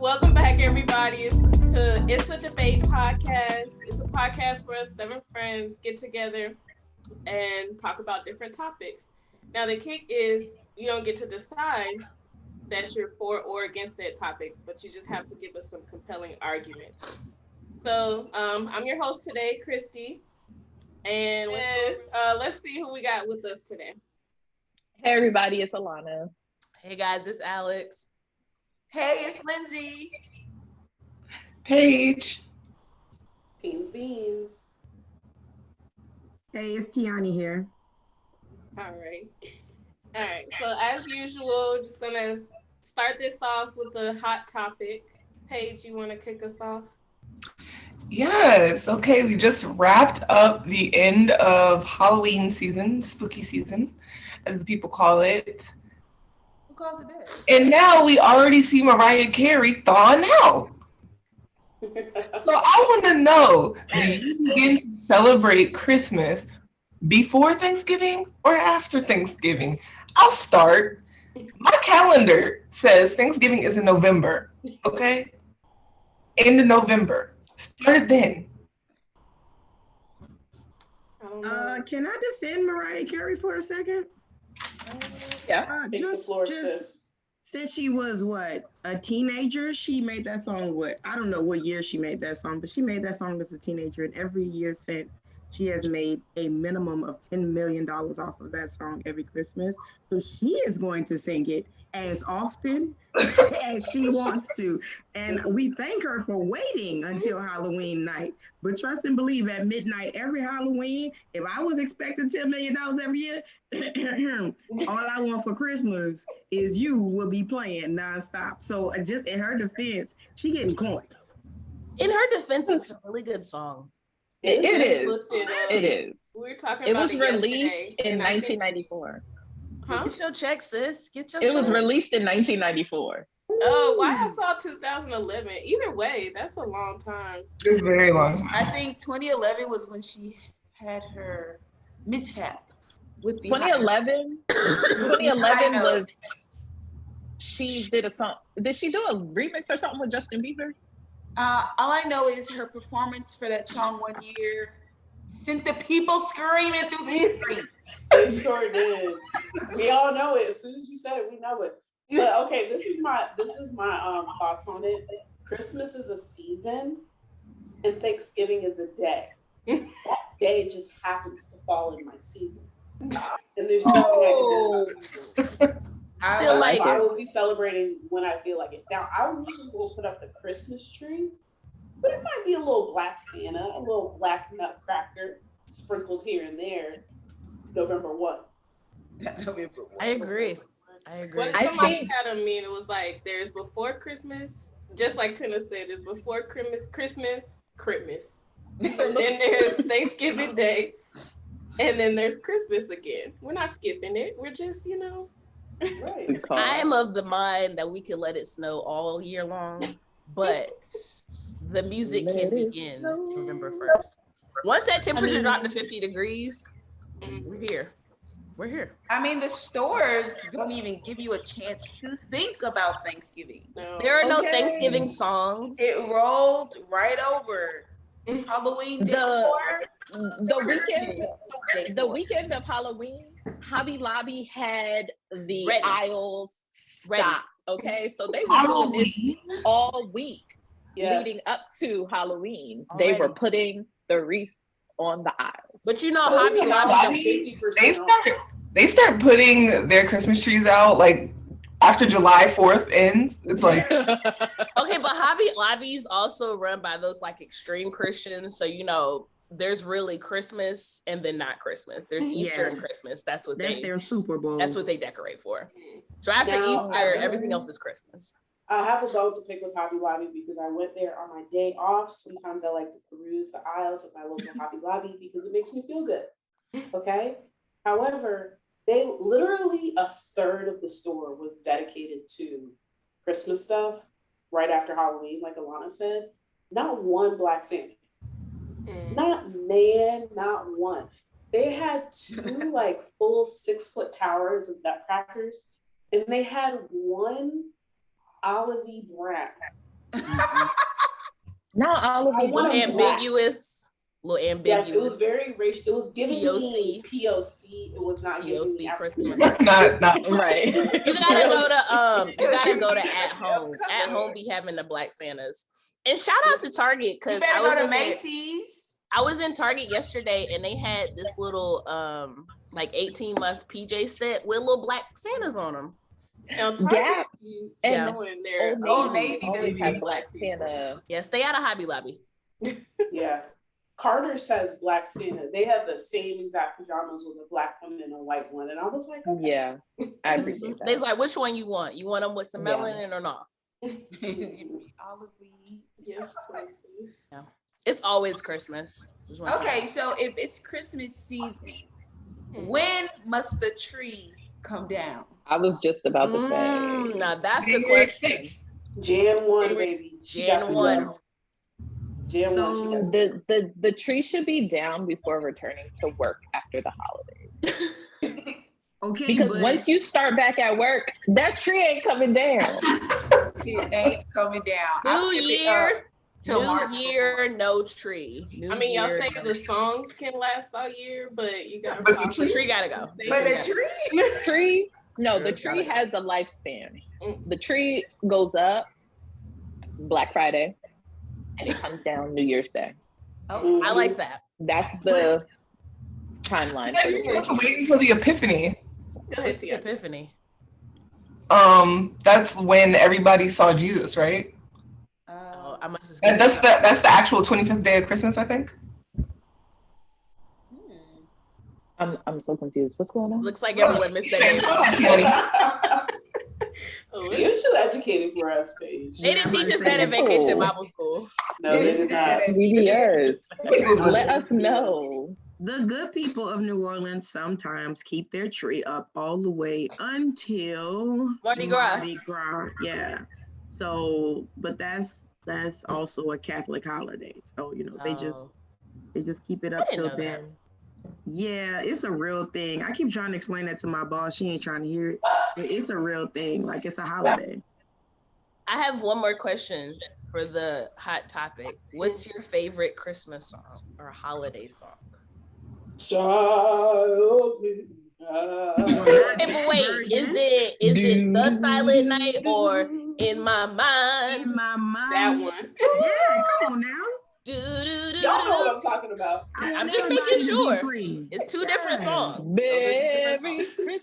Welcome back, everybody, to Issa Debate Podcast. It's a podcast where 7 friends get together and talk about different topics. Now, the kick is you don't get to decide that you're for or against that topic, but you just have to give us some compelling arguments. So, I'm your host today, Kristi, and let's see who we got with us today. Hey, everybody, it's Alanna. Hey, guys, it's Alex. Hey, it's Lindsey. Paige. Beans. Hey, it's Tianny here. All right. So as usual, just gonna start this off with a hot topic. Paige, you want to kick us off? Yes. Okay. We just wrapped up the end of Halloween season, spooky season, as the people call it. Who calls it that? And now we already see Mariah Carey thawing out. So I want to know, do you begin to celebrate Christmas before Thanksgiving or after Thanksgiving? I'll start. My calendar says Thanksgiving is in November, okay? End of November. Start it then. Can I defend Mariah Carey for a second? Yeah. Just since she was a teenager, she made that song. I don't know what year she made that song, but she made that song as a teenager, and every year since, she has made a minimum of $10 million off of that song every Christmas. So she is going to sing it as often as she wants to. And we thank her for waiting until Halloween night. But trust and believe, at midnight every Halloween, if I was expecting $10 million every year, all I want for Christmas is You will be playing nonstop. So just in her defense, she getting coined. In her defense, it's a really good song. It is. It is. We were talking. It about was released in 1994. Huh? Get your check, sis. Get your. It was released in 1994. Oh, why I saw 2011. Either way, that's a long time. It's very long. I think 2011 was when she had her mishap with the 2011. 2011 was. She did a song. Did she do a remix or something with Justin Bieber? All I know is her performance for that song one year sent the people screaming through the streets. It sure did. We all know it. As soon as you said it, we know it. But okay, this is my thoughts on it. Christmas is a season, and Thanksgiving is a day. That day just happens to fall in my season, and there's nothing I can do about it. I will be celebrating when I feel like it. Now, I usually will put up the Christmas tree, but it might be a little black Santa, a little black nutcracker sprinkled here and there. November 1. I agree. What if somebody had a meme? It was like, there's before Christmas, just like Tena said, it's before Christmas. Then there's Thanksgiving Day, and then there's Christmas again. We're not skipping it. We're just, Right. I am of the mind that we could let it snow all year long, but the music can begin November 1st. Once that temperature dropped to 50 degrees, we're here. We're here. I mean, the stores don't even give you a chance to think about Thanksgiving. No. There are no Thanksgiving songs. It rolled right over Halloween decor. The weekend of Halloween, Hobby Lobby had the aisles stocked. Okay, so they were doing this all week leading up to Halloween. Already. They were putting the wreaths on the aisles. But Hobby Lobby, they start putting their Christmas trees out like after July 4th ends. It's like okay, but Hobby Lobby's also run by those like extreme Christians, so there's really Christmas and then not Christmas. There's Easter and Christmas. That's their Super Bowl. That's what they decorate for. So after Easter, everything else is Christmas. I have a bone to pick with Hobby Lobby because I went there on my day off. Sometimes I like to peruse the aisles of my local Hobby Lobby because it makes me feel good. Okay. However, they literally a third of the store was dedicated to Christmas stuff right after Halloween, like Alanna said. Not one Black Santa. Not one. They had 2 like full 6-foot towers of nutcrackers, and they had one olivey brown Not all of it. Little ambiguous. Yes, it was very racial. It was giving me POC. It was not giving me Christmas. not right. You gotta go to At Home. At Home be having the Black Santas. And shout out to Target because I was go to Macy's. I was in Target yesterday and they had this little like 18-month PJ set with little Black Santas on them. Now, Target, and Old Navy always have Black Santa. Yeah, stay out of Hobby Lobby. Yeah. Carter says Black Santa. They had the same exact pajamas with a black one and a white one. And I was like, okay. Yeah, I appreciate that. They's like, which one you want? You want them with some melanin or not? Olive weed. Yes, yeah. It's always Christmas. Okay, so if it's Christmas season, when must the tree come down? I was just about to say. Now that's the question. Jan 1, baby. Jan 1. So the tree should be down before returning to work after the holidays. Okay, because once you start back at work, that tree ain't coming down. It ain't coming down. New year, no tree. Y'all say the songs can last all year, but you got the tree gotta go. But the tree, no, the tree has a lifespan. The tree goes up Black Friday. And it comes down New Year's Day. Okay. I like that. That's the timeline. You're supposed to wait until the Epiphany. It's the Epiphany. That's when everybody saw Jesus, right? I must have. And that's the actual 25th day of Christmas, I think. I'm so confused. What's going on? Looks like everyone missed that. You're too educated for us, Paige. They didn't teach us that in Vacation Bible School. No, they did not. VBS. Let us know. The good people of New Orleans sometimes keep their tree up all the way until Mardi Gras. Yeah. So, but that's also a Catholic holiday. So, they just keep it up till then. Yeah, it's a real thing. I keep trying to explain that to my boss. She ain't trying to hear it. But it's a real thing. Like, it's a holiday. I have one more question for the hot topic. What's your favorite Christmas song or holiday song? Wait, is it The Silent Night or In My Mind? In My Mind. That one. Yeah, come on now. Y'all know what I'm talking about. I'm just making sure. It's two different songs. Merry Christmas.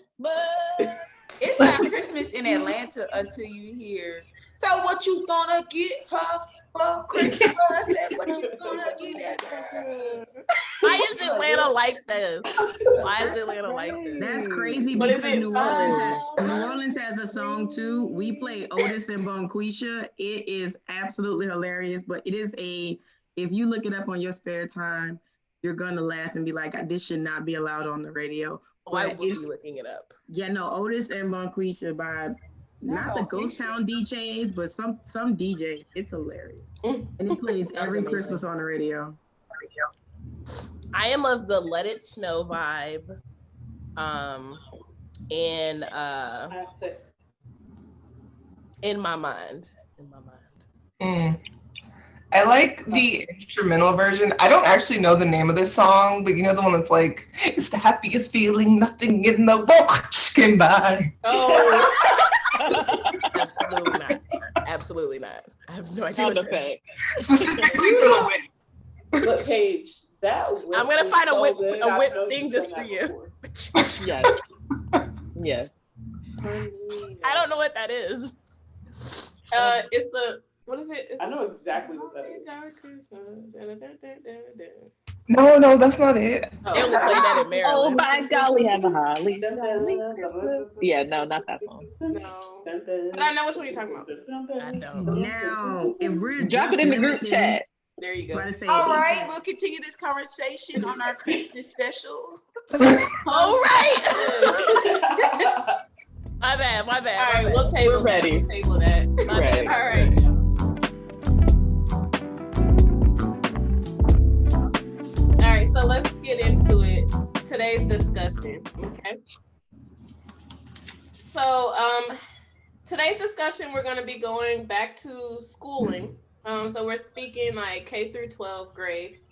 It's not Christmas in Atlanta until you hear. So what you gonna get her for Christmas? What you gonna get that girl? Why is Atlanta like this? Why is Atlanta like this? That's crazy because New Orleans has a song too. We play Otis and Bonquisha. It is absolutely hilarious, but it is if you look it up on your spare time, you're gonna laugh and be like, this should not be allowed on the radio. Why would you looking it up? Yeah, no, Otis and Bonquisha by not the Ghost Town DJs, but some DJ. It's hilarious. And it plays every Christmas on the radio. I am of the Let It Snow vibe. In My Mind. I like the instrumental version. I don't actually know the name of this song, but you know the one that's like, it's the happiest feeling, nothing in the world can buy. Oh, absolutely not. Absolutely not. I have no idea what that is. Specifically for the whip. But Paige, that whip I'm gonna find so a whip thing just for you. Yes. Yes. I don't know what that is. It's a. What is it? I know exactly what that is. No, that's not it. They only play that in Maryland. Oh my golly, have a holly Christmas. Yeah, no, not that song. No. But I know which one you're talking about. I don't. Now, if we're drop it in the group chat. There you go. All right, we'll continue this conversation on our Christmas special. All right. My bad. All right, we'll table. We're ready. We'll table that. My bad. All right. All right, so let's get into it. Today's discussion. Okay. So, today's discussion, we're going to be going back to schooling. So we're speaking like K through 12 grades.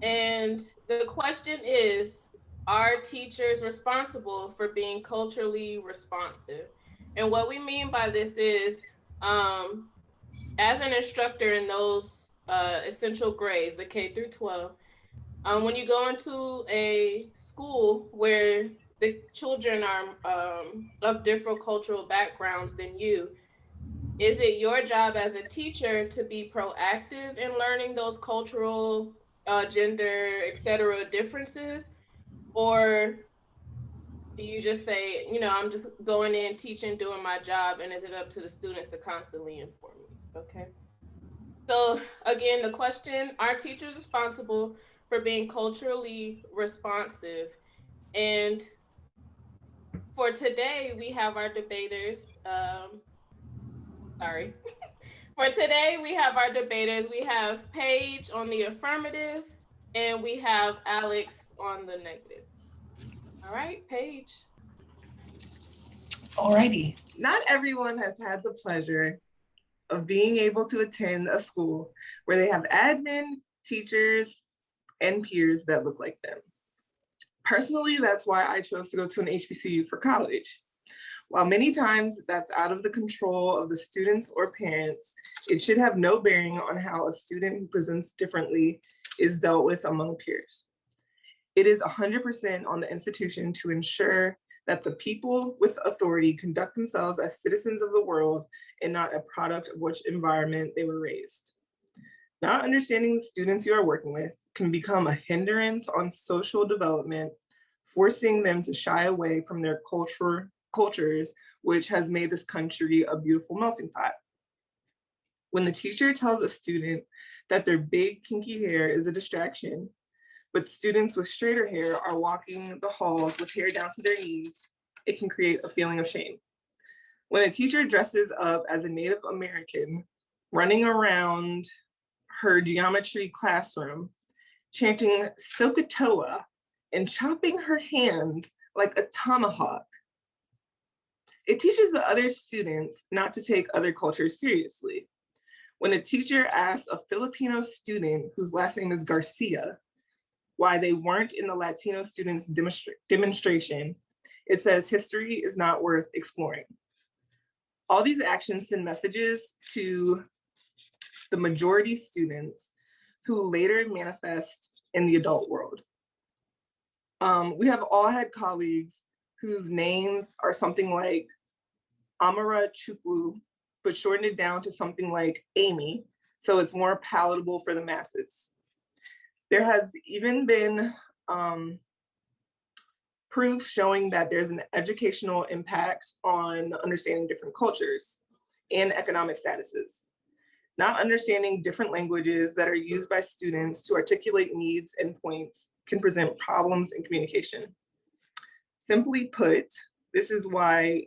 And the question is, are teachers responsible for being culturally responsive? And what we mean by this is, as an instructor in those essential grades, the K through 12, when you go into a school where the children are of different cultural backgrounds than you, is it your job as a teacher to be proactive in learning those cultural, gender, etc. differences? Or do you just say, I'm just going in, teaching, doing my job, and is it up to the students to constantly inform me? Okay. So again, the question, are teachers responsible for being culturally responsive? And for today, we have our debaters. Sorry. For today, we have our debaters. We have Paige on the affirmative, and we have Alex on the negative. All right, Paige. Alrighty. Not everyone has had the pleasure of being able to attend a school where they have admin, teachers, and peers that look like them. Personally, that's why I chose to go to an HBCU for college. While many times that's out of the control of the students or parents, it should have no bearing on how a student who presents differently is dealt with among peers. It is 100% on the institution to ensure that the people with authority conduct themselves as citizens of the world and not a product of which environment they were raised. Not understanding the students you are working with can become a hindrance on social development, forcing them to shy away from their cultures, which has made this country a beautiful melting pot. When the teacher tells a student that their big kinky hair is a distraction, but students with straighter hair are walking the halls with hair down to their knees, it can create a feeling of shame. When a teacher dresses up as a Native American, running around her geometry classroom, chanting Sokotoa and chopping her hands like a tomahawk, it teaches the other students not to take other cultures seriously. When a teacher asks a Filipino student whose last name is Garcia why they weren't in the Latino students' demonstration, it says history is not worth exploring. All these actions send messages to the majority students who later manifest in the adult world. We have all had colleagues whose names are something like Amara Chukwu, but shortened it down to something like Amy, so it's more palatable for the masses. There has even been proof showing that there's an educational impact on understanding different cultures and economic statuses. Not understanding different languages that are used by students to articulate needs and points can present problems in communication. Simply put, this is why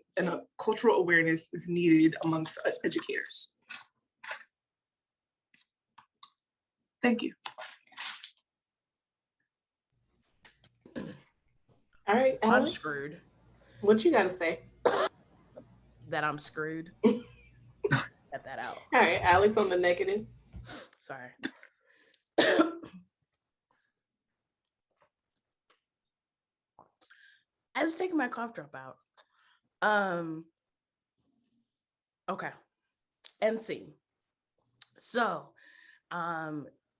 cultural awareness is needed amongst educators. Thank you. All right, I'm Alex, screwed. what you got to say? That I'm screwed. Cut that out. All right, Alex on the negative. Sorry. I was taking my cough drop out. Okay. NC. So,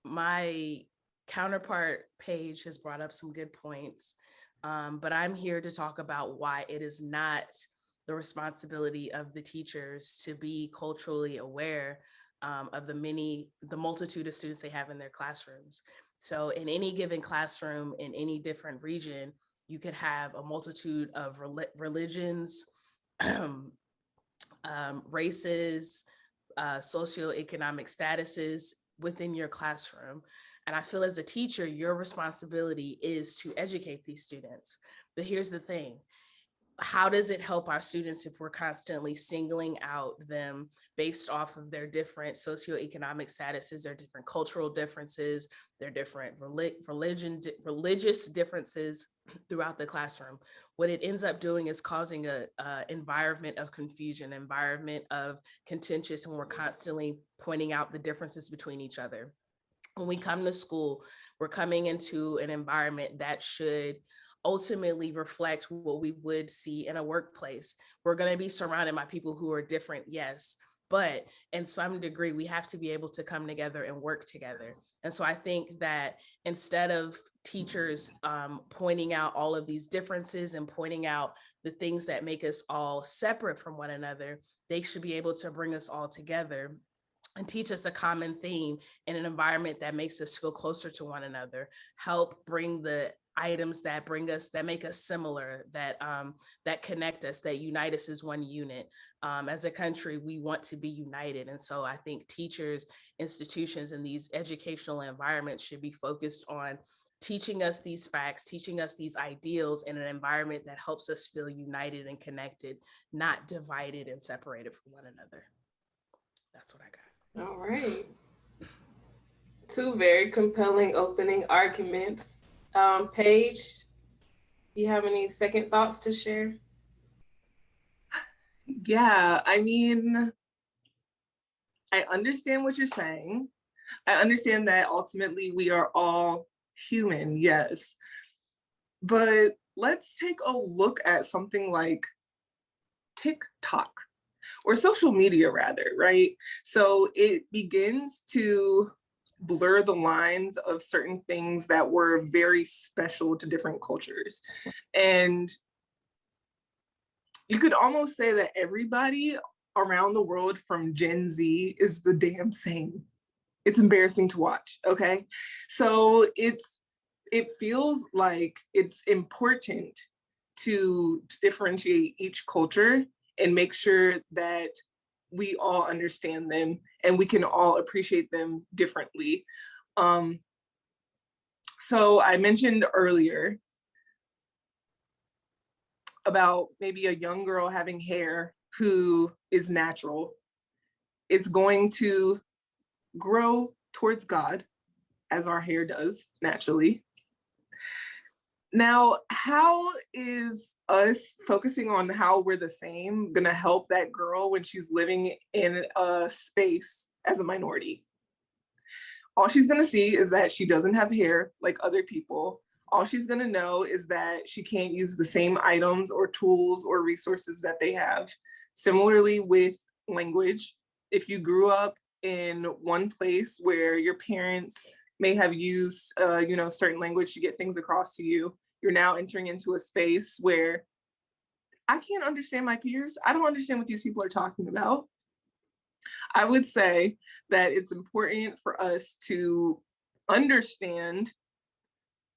my counterpart Paige has brought up some good points, but I'm here to talk about why it is not the responsibility of the teachers to be culturally aware of the multitude of students they have in their classrooms. So in any given classroom in any different region, you could have a multitude of religions, races, socioeconomic statuses within your classroom. And I feel as a teacher, your responsibility is to educate these students. But here's the thing. how does it help our students if we're constantly singling out them based off of their different socioeconomic statuses, their different cultural differences, their different religious differences throughout the classroom? What it ends up doing is causing a environment of confusion, environment of contentious, and we're constantly pointing out the differences between each other. When we come to school, we're coming into an environment that should ultimately reflect what we would see in a workplace. We're going to be surrounded by people who are different, yes, but in some degree, we have to be able to come together and work together. And so I think that instead of teachers pointing out all of these differences and pointing out the things that make us all separate from one another, they should be able to bring us all together and teach us a common theme in an environment that makes us feel closer to one another, help bring the items that make us similar, that connect us, that unite us as one unit. As a country, we want to be united. And so I think teachers, institutions, and these educational environments should be focused on teaching us these facts, teaching us these ideals in an environment that helps us feel united and connected, not divided and separated from one another. That's what I got. All right. Two very compelling opening arguments. Paige, do you have any second thoughts to share? Yeah, I mean, I understand what you're saying. I understand that ultimately we are all human, yes. But let's take a look at something like TikTok, or social media rather, right? So it begins to blur the lines of certain things that were very special to different cultures. And you could almost say that everybody around the world from Gen Z is the damn same. It's embarrassing to watch, okay? So it feels like it's important to differentiate each culture and make sure that we all understand them and we can all appreciate them differently. So I mentioned earlier about maybe a young girl having hair who is natural. It's going to grow towards God, as our hair does naturally. Now, how is us focusing on how we're the same gonna help that girl when she's living in a space as a minority? All she's gonna see is that she doesn't have hair like other people. All she's gonna know is that she can't use the same items or tools or resources that they have. Similarly with language, if you grew up in one place where your parents may have used certain language to get things across to you, you're now entering into a space where I can't understand my peers. I don't understand what these people are talking about. I would say that it's important for us to understand,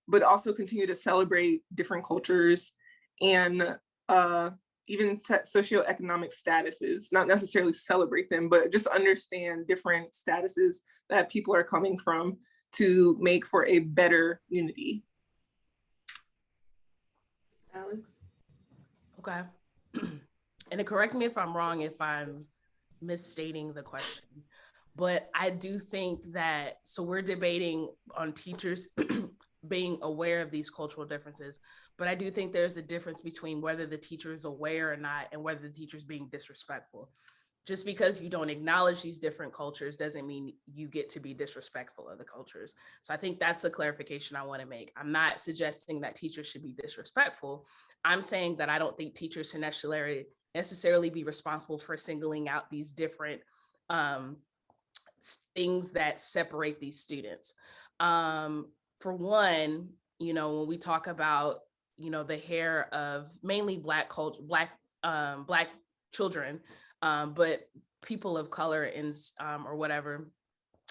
but also continue to celebrate different cultures and even socioeconomic statuses, not necessarily celebrate them, but just understand different statuses that people are coming from to make for a better unity. Alex? Okay. And correct me if I'm wrong, if I'm misstating the question, but I do think that, so we're debating on teachers being aware of these cultural differences, but I do think there's a difference between whether the teacher is aware or not and whether the teacher is being disrespectful. Just because you don't acknowledge these different cultures doesn't mean you get to be disrespectful of the cultures. So I think that's a clarification I want to make. I'm not suggesting that teachers should be disrespectful. I'm saying that I don't think teachers should necessarily be responsible for singling out these different things that separate these students. For one, when we talk about, the hair of mainly Black children, but people of color or whatever,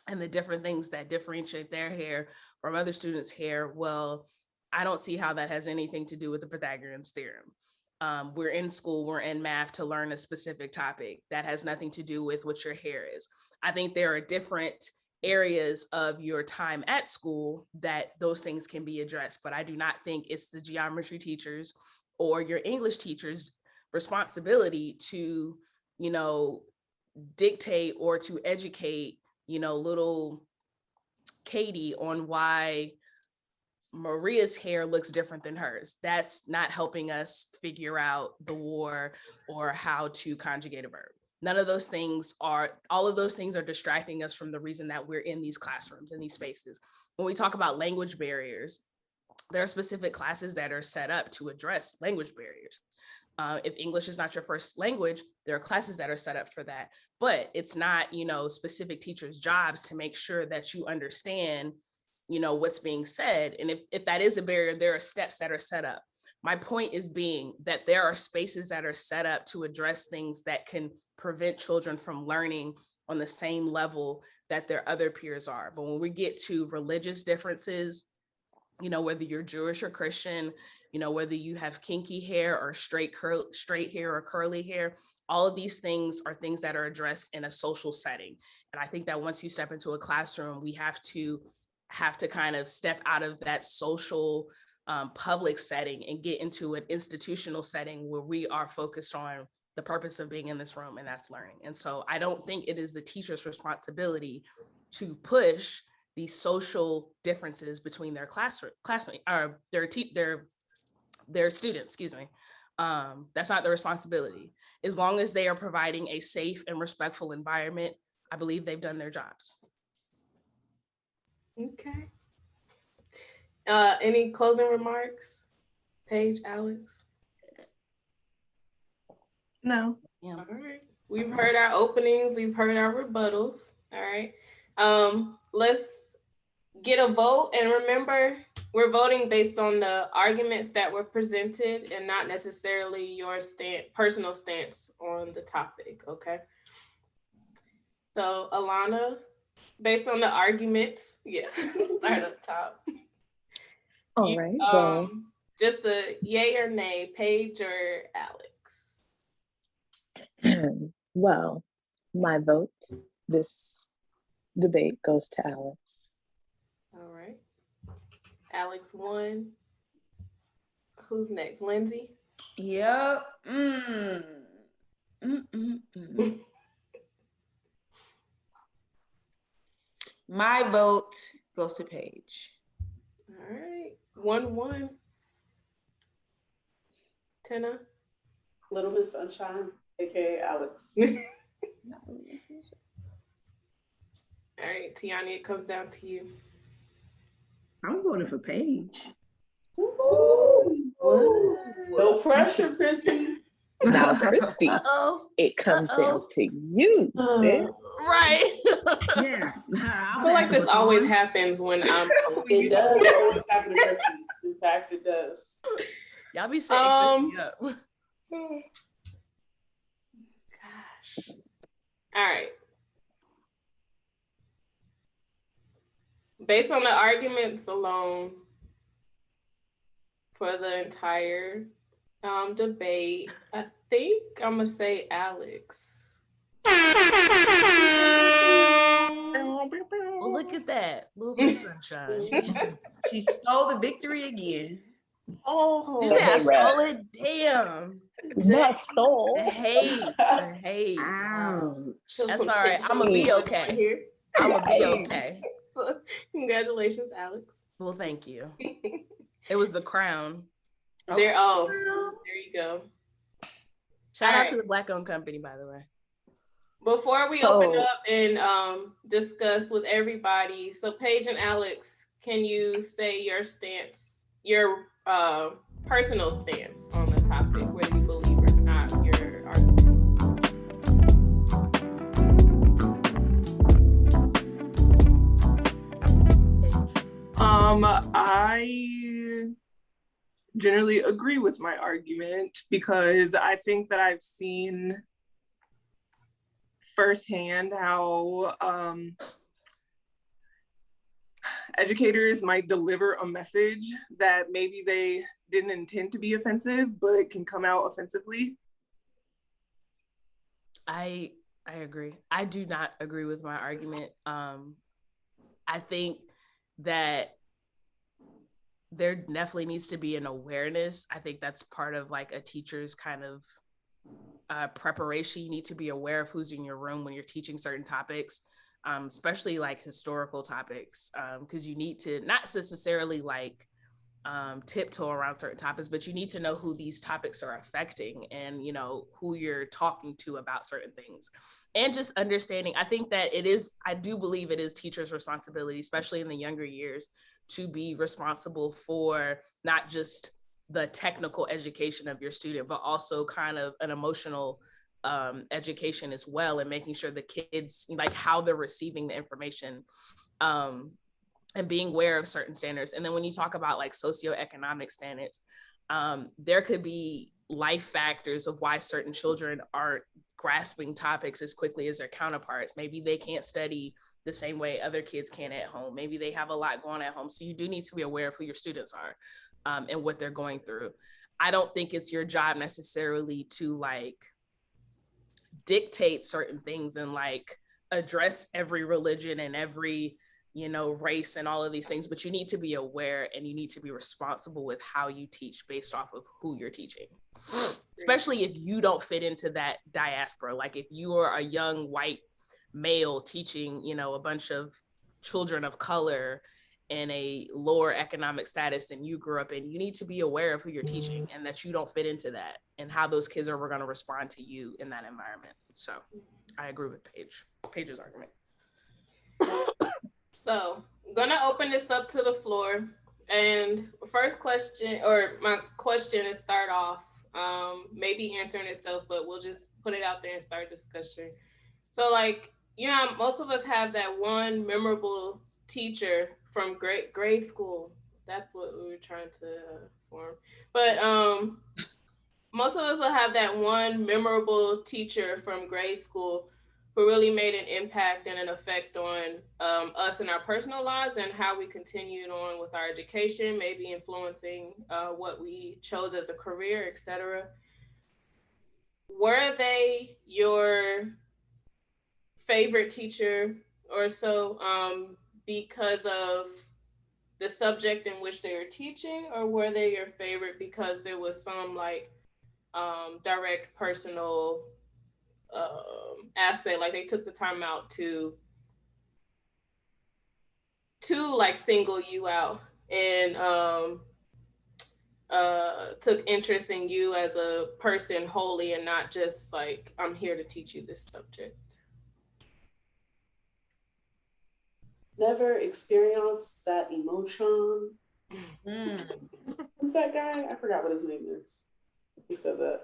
and the different things that differentiate their hair from other students' hair, well, I don't see how that has anything to do with the Pythagorean theorem. We're in school, we're in math to learn a specific topic. That has nothing to do with what your hair is. I think there are different areas of your time at school that those things can be addressed, but I do not think it's the geometry teachers or your English teacher's responsibility to, you know, dictate or to educate, you know, little Katie on why Maria's hair looks different than hers. That's not helping us figure out the war or how to conjugate a verb. None of those things are, all of those things are distracting us from the reason that we're in these classrooms, in these spaces. When we talk about language barriers, there are specific classes that are set up to address language barriers. If English is not your first language, there are classes that are set up for that, but it's not, you know, specific teachers' jobs to make sure that you understand, you know, what's being said. And if that is a barrier, there are steps that are set up. My point is being that there are spaces that are set up to address things that can prevent children from learning on the same level that their other peers are. But when we get to religious differences, you know, whether you're Jewish or Christian, you know, whether you have kinky hair or straight hair or curly hair, all of these things are things that are addressed in a social setting. And I think that once you step into a classroom, we have to kind of step out of that social public setting and get into an institutional setting where we are focused on the purpose of being in this room, and that's learning. And so I don't think it is the teacher's responsibility to push these social differences between their classmates or their students, excuse me. That's not their responsibility. As long as they are providing a safe and respectful environment, I believe they've done their jobs. Okay. Any closing remarks? Paige, Alex? No. Yeah. All right. We've heard our openings. We've heard our rebuttals. All right. Let's get a vote. And remember, we're voting based on the arguments that were presented and not necessarily your personal stance on the topic. Okay. So, Alanna, based on the arguments, start up top. All right. Well, just a yay or nay, Paige or Alex? Well, my vote this debate goes to Alex. All right. Alex won. Who's next? Lindsey? Yep. My vote goes to Paige. All right. 1-1. Tena? Little Miss Sunshine, aka Alex. All right, Tianny, it comes down to you. I'm voting for Paige. No pressure, Kristi. Now, Kristi, it comes down to you, sis. Right. Yeah. I feel like this always happens when I'm. It does always happen to Kristi. In fact, it does. Y'all be setting Kristi up. Gosh. All right. Based on the arguments alone for the entire debate, I think I'm gonna say Alex. Well, look at that. Little Miss Sunshine. She stole the victory again. Oh, Yeah, I stole it. Damn. Not stole. The hate. Ouch. That's all right. I'm going to be okay. I'm going to be okay. So, congratulations, Alex. Well, thank you. It was the crown. There you go. Shout out to the Black-owned company, by the way. Before we open up and discuss with everybody, so Paige and Alex, can you say your stance, your personal stance on the topic, whether you believe or not, your argument? I generally agree with my argument because I think that I've seen firsthand how educators might deliver a message that maybe they didn't intend to be offensive, but it can come out offensively. I agree. I do not agree with my argument. I think that there definitely needs to be an awareness. I think that's part of like a teacher's kind of preparation. You need to be aware of who's in your room when you're teaching certain topics, especially like historical topics, because you need to not necessarily like tiptoe around certain topics, but you need to know who these topics are affecting and, you know, who you're talking to about certain things. And just understanding, I think that I do believe it is teachers' responsibility, especially in the younger years, to be responsible for not just the technical education of your student, but also kind of an emotional education as well, and making sure the kids, like how they're receiving the information, and being aware of certain standards. And then when you talk about like socioeconomic standards, there could be life factors of why certain children aren't grasping topics as quickly as their counterparts. Maybe they can't study the same way other kids can at home. Maybe they have a lot going on at home. So you do need to be aware of who your students are and what they're going through. I don't think it's your job necessarily to like dictate certain things and like address every religion and every, you know, race and all of these things, but you need to be aware and you need to be responsible with how you teach based off of who you're teaching, especially if you don't fit into that diaspora. Like if you are a young white male teaching, you know, a bunch of children of color in a lower economic status than you grew up in, you need to be aware of who you're teaching and that you don't fit into that and how those kids are going to respond to you in that environment. So I agree with Paige's argument. So I'm gonna open this up to the floor, and first question, or my question is start off, maybe answering itself, but we'll just put it out there and start discussion. So like, you know, most of us have that one memorable teacher from grade school. That's what we were trying to form. But most of us will have that one memorable teacher from grade school who really made an impact and an effect on us in our personal lives and how we continued on with our education, maybe influencing what we chose as a career, etc. Were they your favorite teacher or so because of the subject in which they were teaching, or were they your favorite because there was some like direct personal aspect, like they took the time out to like single you out and took interest in you as a person wholly and not just like, I'm here to teach you this subject? Never experienced that emotion. Who's that guy? I forgot what his name is. He said that.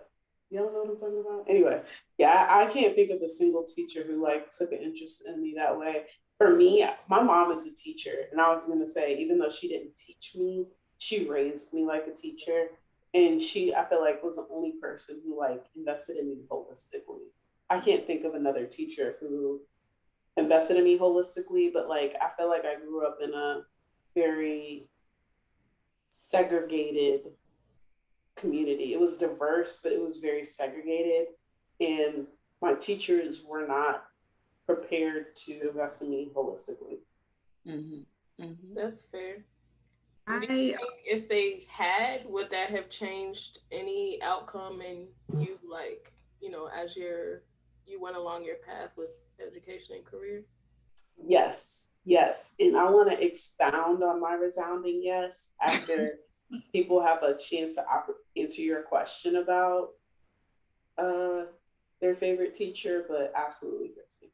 Y'all know what I'm talking about? Anyway, yeah, I can't think of a single teacher who like took an interest in me that way. For me, my mom is a teacher, and I was gonna say, even though she didn't teach me, she raised me like a teacher, and I feel like was the only person who like invested in me holistically. I can't think of another teacher who invested in me holistically, but like I feel like I grew up in a very segregated community. It was diverse, but it was very segregated, and my teachers were not prepared to invest in me holistically. That's fair. Do you think if they had, would that have changed any outcome in you, like, you know, as you went along your path with education and career? Yes, and I want to expound on my resounding yes after people have a chance to answer your question about their favorite teacher, but absolutely, Kristi.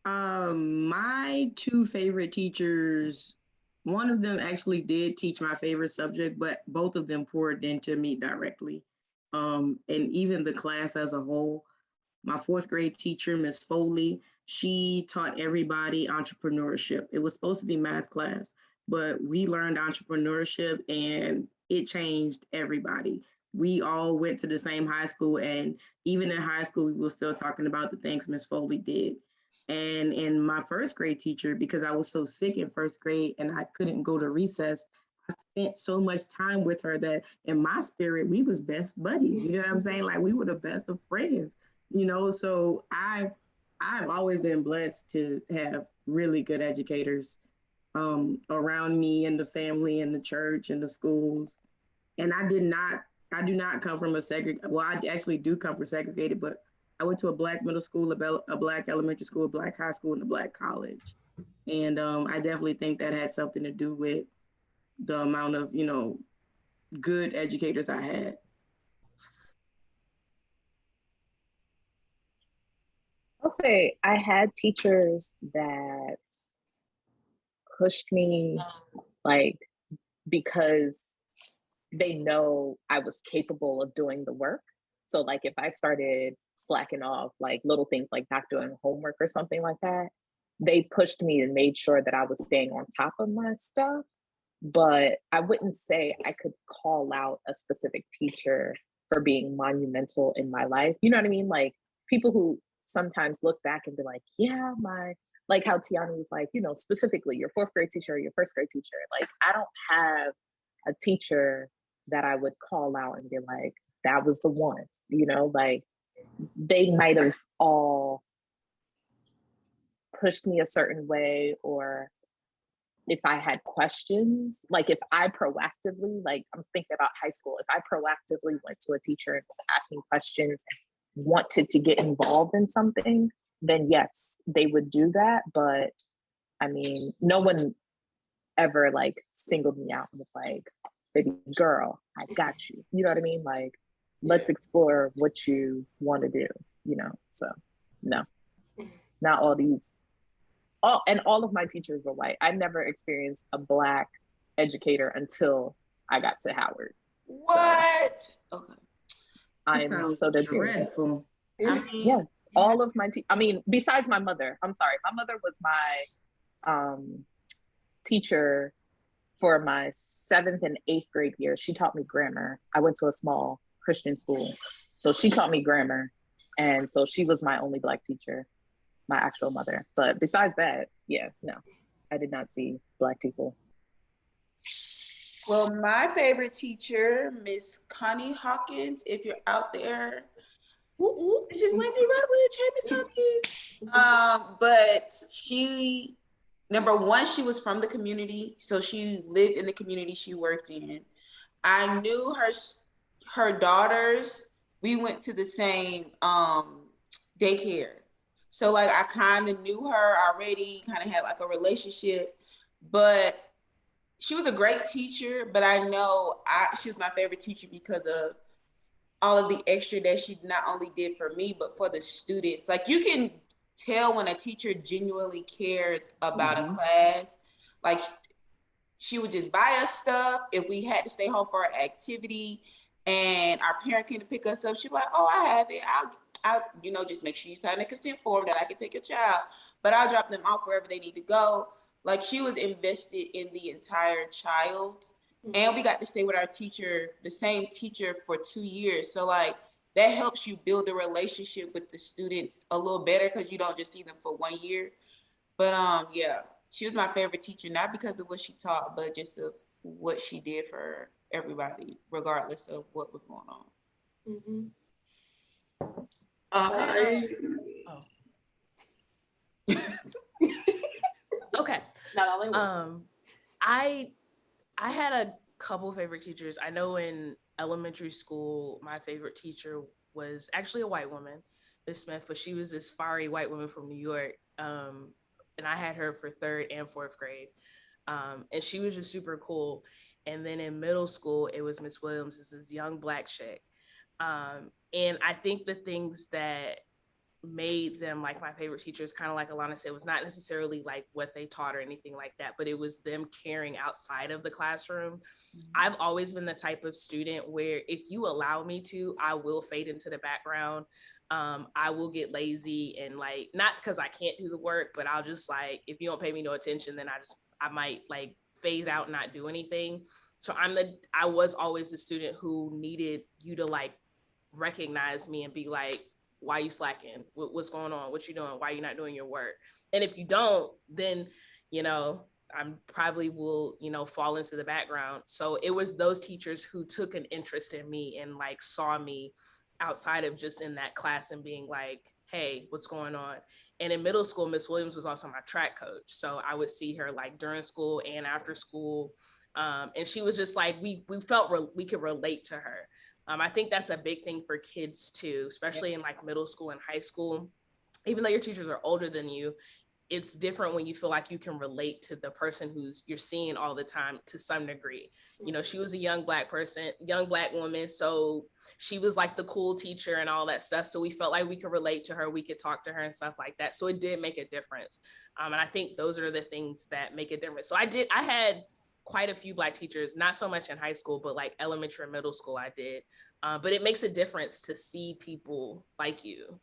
My two favorite teachers, one of them actually did teach my favorite subject, but both of them poured into me directly. And even the class as a whole, my fourth grade teacher, Miss Foley, she taught everybody entrepreneurship. It was supposed to be math class, but we learned entrepreneurship and it changed everybody. We all went to the same high school, and even in high school, we were still talking about the things Miss Foley did. And in my first grade teacher, because I was so sick in first grade and I couldn't go to recess, I spent so much time with her that in my spirit, we was best buddies. You know what I'm saying? Like we were the best of friends, you know? So I've always been blessed to have really good educators. around me and the family and the church and the schools. And I do not come from I actually do come from segregated, but I went to a Black middle school, a Black elementary school, a Black high school, and a Black college. And I definitely think that had something to do with the amount of, good educators I had. I'll say I had teachers that pushed me, like, because they know I was capable of doing the work. So like if I started slacking off, like little things like not doing homework or something like that, they pushed me and made sure that I was staying on top of my stuff. But I wouldn't say I could call out a specific teacher for being monumental in my life. You know what I mean? Like people who sometimes look back and be like, yeah, like how Tianny was like, specifically your fourth grade teacher or your first grade teacher. Like I don't have a teacher that I would call out and be like, that was the one, like they might have all pushed me a certain way, or if I had questions, like if I proactively, like I'm thinking about high school, if I proactively went to a teacher and was asking questions and wanted to get involved in something, then yes, they would do that. But I mean, no one ever like singled me out and was like, baby girl, I got you. You know what I mean? Like, let's explore what you want to do, So no, not all these. And all of my teachers were white. I never experienced a Black educator until I got to Howard. What? So, okay. I'm so dreadful. Yes, all of my besides my mother. I'm sorry, my mother was my teacher for my 7th and 8th grade year. She taught me grammar. I went to a small Christian school, so she taught me grammar, and so she was my only Black teacher. My actual mother. But besides that, no, I did not see Black people. Well, my favorite teacher, Miss Connie Hawkins, if you're out there, this is Lindsey Rutledge. Hey, Miss Hawkins. But she, number one, she was from the community, so she lived in the community she worked in. I knew her daughters. We went to the same daycare. So like I kind of knew her already, kind of had like a relationship, but she was a great teacher. But I know she was my favorite teacher because of all of the extra that she not only did for me, but for the students. Like you can tell when a teacher genuinely cares about a class. Like she would just buy us stuff. If we had to stay home for an activity and our parent came to pick us up, she'd be like, oh, I have it. I'll just make sure you sign a consent form that I can take your child, but I'll drop them off wherever they need to go. Like she was invested in the entire child. And we got to stay with our teacher, the same teacher, for 2 years. So like that helps you build a relationship with the students a little better because you don't just see them for 1 year. But she was my favorite teacher, not because of what she taught, but just of what she did for everybody, regardless of what was going on. Mm-hmm. Okay. I had a couple favorite teachers. I know in elementary school, my favorite teacher was actually a white woman, Miss Smith, but she was this fiery white woman from New York. And I had her for 3rd and 4th grade. And she was just super cool. And then in middle school, it was Miss Williams, this young Black chick. And I think the things that made them like my favorite teachers, kind of like Alanna said, was not necessarily like what they taught or anything like that, but it was them caring outside of the classroom. I've always been the type of student where if you allow me to, I will fade into the background. I will get lazy and like, not because I can't do the work, but I'll just like, if you don't pay me no attention, then I might like fade out and not do anything. So I was always the student who needed you to like recognize me and be like, why you slacking? What's going on? What you doing? Why you not doing your work? And if you don't, then, I probably will, fall into the background. So it was those teachers who took an interest in me and like saw me outside of just in that class and being like, hey, what's going on? And in middle school, Miss Williams was also my track coach. So I would see her like during school and after school. And she was just like, we felt we could relate to her. I think that's a big thing for kids too, especially in like middle school and high school. Even though your teachers are older than you, it's different when you feel like you can relate to the person you're seeing all the time to some degree. You know, she was a young Black woman. So she was like the cool teacher and all that stuff. So we felt like we could relate to her. We could talk to her and stuff like that. So it did make a difference. And I think those are the things that make a difference. So I had quite a few Black teachers, not so much in high school, but like elementary and middle school I did. But it makes a difference to see people like you.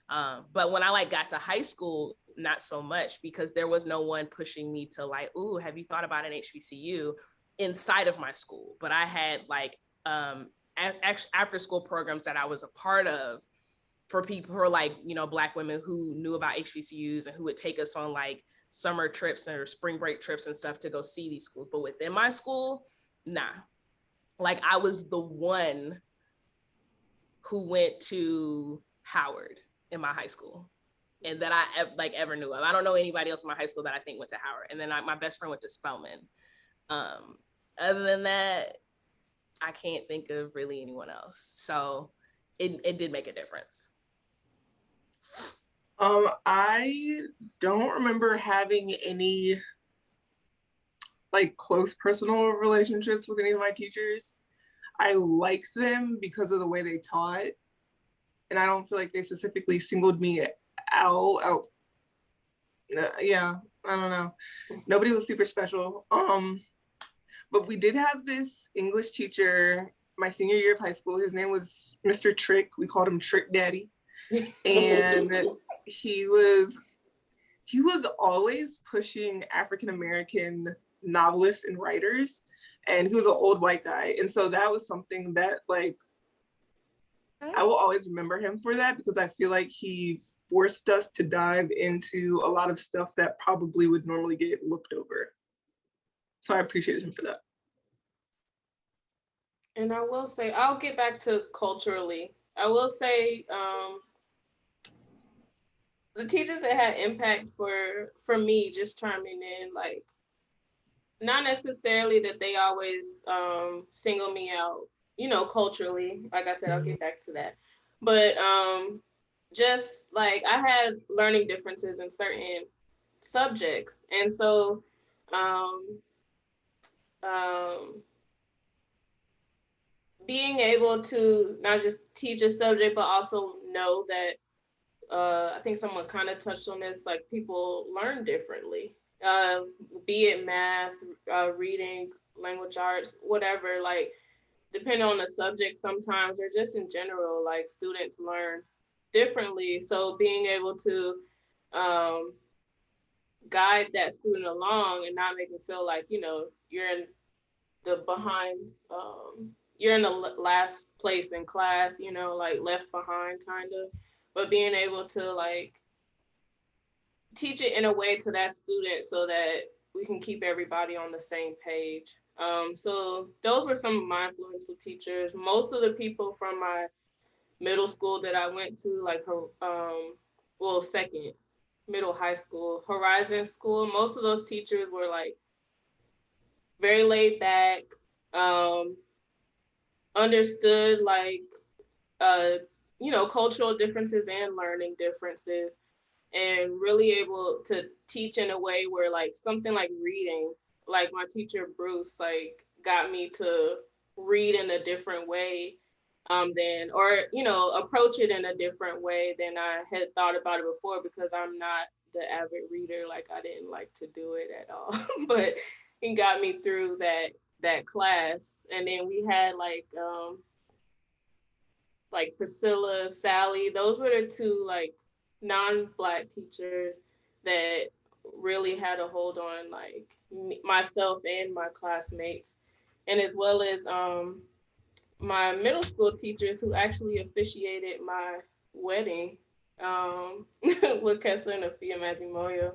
But when I like got to high school, not so much, because there was no one pushing me to like, ooh, have you thought about an HBCU inside of my school? But I had like after school programs that I was a part of for people who are like, you know, Black women who knew about HBCUs and who would take us on like summer trips or spring break trips and stuff to go see these schools. But within my school, nah. Like I was the one who went to Howard in my high school, and that I like ever knew of. I don't know anybody else in my high school that I think went to Howard. And then my best friend went to Spelman. Other than that, I can't think of really anyone else. So it did make a difference. I don't remember having any like close personal relationships with any of my teachers. I liked them because of the way they taught. And I don't feel like they specifically singled me out. Yeah, I don't know. Nobody was super special. But we did have this English teacher my senior year of high school. His name was Mr. Trick. We called him Trick Daddy. And he was always pushing African-American novelists and writers. And he was an old white guy. And so that was something that like, I will always remember him for that, because I feel like he forced us to dive into a lot of stuff that probably would normally get looked over. So I appreciated him for that. And I will say, I'll get back to culturally. I will say the teachers that had impact for me just chiming in, like, not necessarily that they always single me out, you know, culturally. Like I said, I'll get back to that. But just like I had learning differences in certain subjects. And so being able to not just teach a subject, but also know that I think someone kind of touched on this, like people learn differently, be it math, reading, language arts, whatever, like depending on the subject sometimes, or just in general, like students learn differently. So being able to guide that student along and not make them feel like, you know, you're in the behind, you're in the last place in class, you know, like left behind kind of, but being able to like teach it in a way to that student so that we can keep everybody on the same page. So those were some of my influential teachers. Most of the people from my middle school that I went to, like, second middle high school, Horizon School, most of those teachers were like very laid back, understood like, you know, cultural differences and learning differences, and really able to teach in a way where like something like reading, like my teacher Bruce like got me to read in a different way than, or, you know, approach it in a different way than I had thought about it before, because I'm not the avid reader. Like I didn't like to do it at all, but he got me through that class. And then we had like Priscilla, Sally, those were the two like non-Black teachers that really had a hold on like myself and my classmates, and as well as my middle school teachers who actually officiated my wedding with Kessler and Afia Mazimoyo.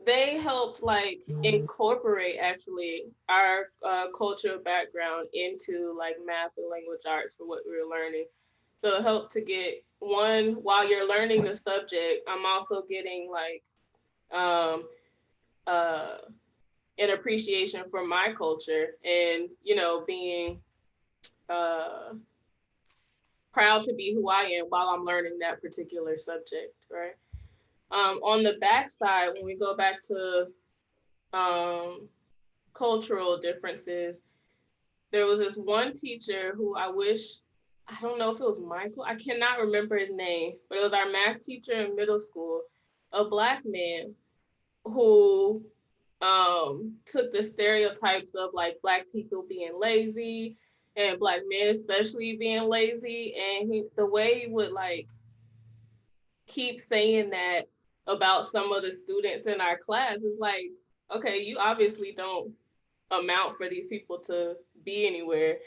They helped like incorporate actually our cultural background into like math and language arts for what we were learning. the help to get one, while you're learning the subject, I'm also getting like an appreciation for my culture and, you know, being proud to be who I am while I'm learning that particular subject, right? On the backside, when we go back to cultural differences, there was this one teacher who I don't know if it was Michael, I cannot remember his name, but it was our math teacher in middle school, a Black man who took the stereotypes of like Black people being lazy and Black men especially being lazy, and the way he would like keep saying that about some of the students in our class is like, okay, you obviously don't amount for these people to be anywhere,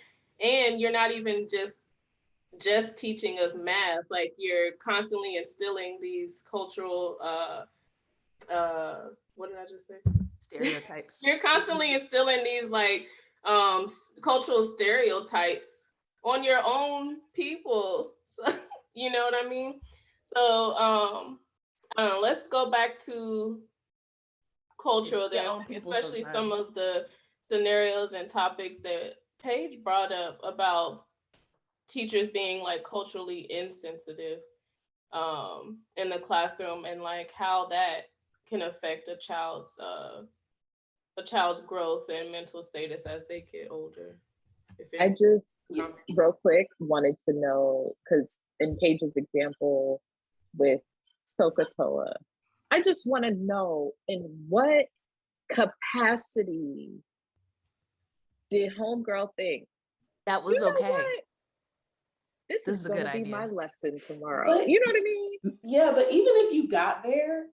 and you're not even just teaching us math, like you're constantly instilling these cultural what did I just say? Stereotypes. You're constantly instilling these like cultural stereotypes on your own people. So, you know what I mean? So I don't know, let's go back to cultural then, especially some of the scenarios and topics that Paige brought up about teachers being like culturally insensitive in the classroom, and like how that can affect a child's growth and mental status as they get older. I just real quick wanted to know, because in Paige's example with Sokotoa, I just want to know in what capacity did homegirl think that was okay? This is going to be my lesson tomorrow. But, you know what I mean? Yeah, but even if you got there,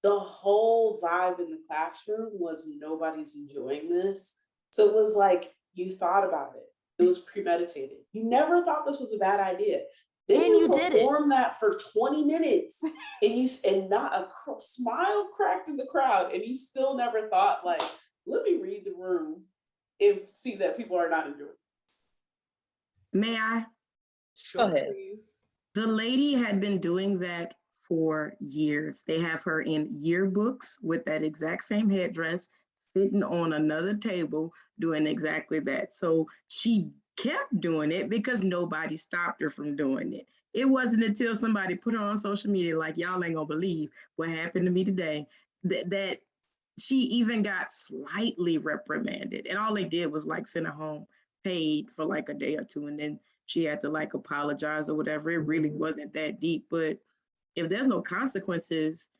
the whole vibe in the classroom was nobody's enjoying this. So it was like, you thought about it. It was premeditated. You never thought this was a bad idea. Then you perform that for 20 minutes and not a smile cracked in the crowd, and you still never thought like, let me read the room and see that people are not enjoying it. May I? Sure. Go ahead. Please. The lady had been doing that for years. They have her in yearbooks with that exact same headdress, sitting on another table doing exactly that. So she kept doing it because nobody stopped her from doing it. It wasn't until somebody put her on social media like, y'all ain't gonna believe what happened to me today, that she even got slightly reprimanded. And all they did was like send her home, paid for like a day or two, and then she had to like apologize or whatever. It really wasn't that deep. But if there's no consequences,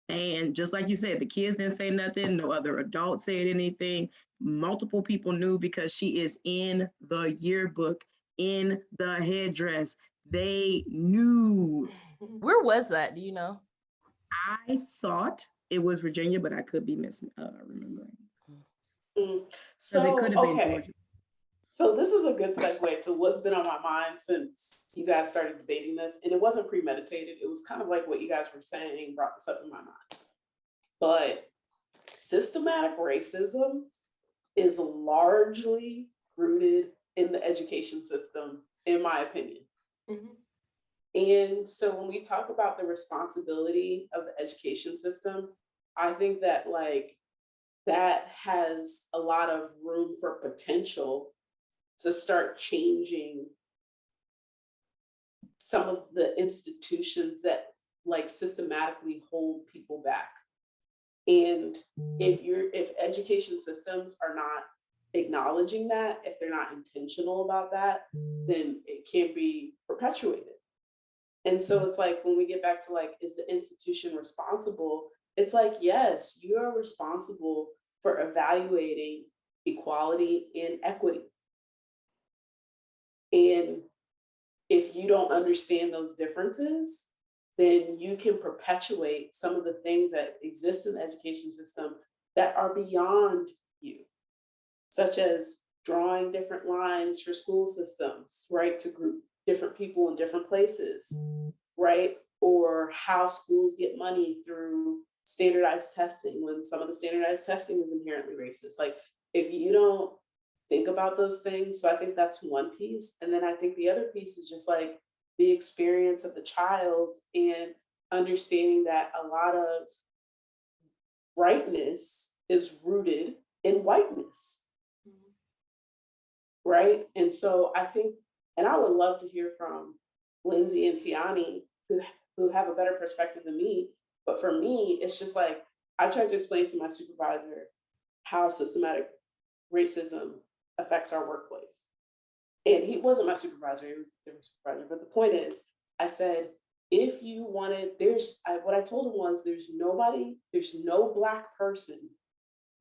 and just like you said, the kids didn't say nothing, no other adults said anything, multiple people knew because she is in the yearbook, in the headdress. They knew. Where was that? Do you know? I thought it was Virginia, but I could be remembering. So it could have been Georgia. So this is a good segue to what's been on my mind since you guys started debating this. And it wasn't premeditated. It was kind of like what you guys were saying brought this up in my mind. But systematic racism is largely rooted in the education system, in my opinion. Mm-hmm. And so when we talk about the responsibility of the education system, I think that like that has a lot of room for potential to start changing some of the institutions that like systematically hold people back. And if education systems are not acknowledging that, if they're not intentional about that, then it can't be perpetuated. And so it's like, when we get back to like, is the institution responsible? It's like, yes, you are responsible for evaluating equality and equity. And if you don't understand those differences, then you can perpetuate some of the things that exist in the education system that are beyond you, such as drawing different lines for school systems, right, to group different people in different places, right? Or how schools get money through standardized testing when some of the standardized testing is inherently racist. Like, if you don't think about those things. So I think that's one piece. And then I think the other piece is just like the experience of the child and understanding that a lot of rightness is rooted in whiteness. Right? And so I think, and I would love to hear from Lindsey and Tianny, who have a better perspective than me. But for me, it's just like, I tried to explain to my supervisor how systematic racism affects our workplace. And he wasn't my supervisor, he was a different supervisor. But the point is, I said, if you wanted, what I told him was, there's no Black person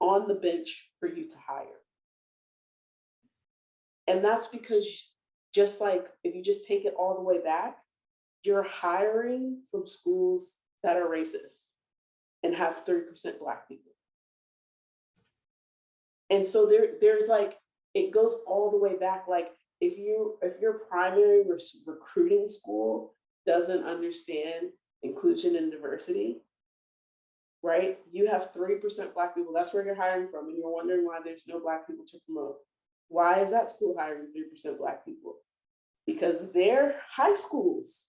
on the bench for you to hire. And that's because, just like, if you just take it all the way back, you're hiring from schools that are racist and have 3% Black people. And so there's like, it goes all the way back. Like, if your primary recruiting school doesn't understand inclusion and diversity, right? You have 3% Black people. That's where you're hiring from. And you're wondering why there's no Black people to promote. Why is that school hiring 3% Black people? Because their high schools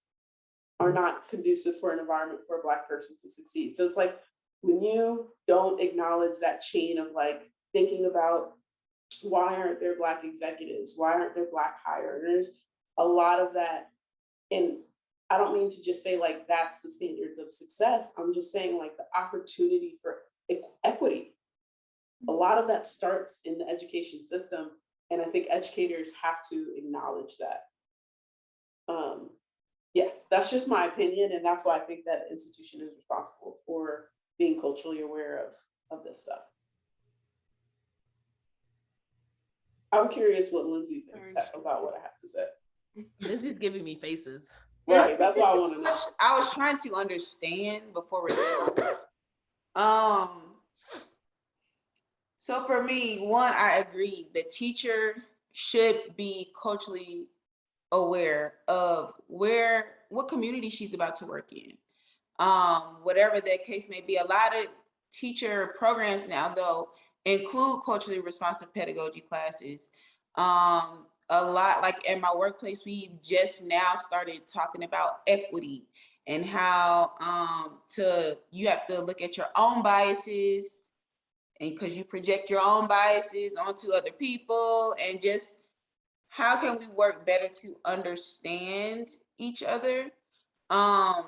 are not conducive for an environment for a Black person to succeed. So it's like, when you don't acknowledge that chain of like thinking about, why aren't there Black executives? Why aren't there Black hirers? A lot of that, and I don't mean to just say like that's the standards of success. I'm just saying like the opportunity for equity. A lot of that starts in the education system. And I think educators have to acknowledge that. Yeah, that's just my opinion. And that's why I think that the institution is responsible for being culturally aware of this stuff. I'm curious what Lindsey thinks about what I have to say. Lindsey's giving me faces. Right, that's why I want to know. I was trying to understand before responding. So for me, one, I agree. The teacher should be culturally aware of what community she's about to work in. Whatever that case may be. A lot of teacher programs now, though, include culturally responsive pedagogy classes. A lot, like at my workplace, we just now started talking about equity and how you have to look at your own biases, and because you project your own biases onto other people, and just how can we work better to understand each other. I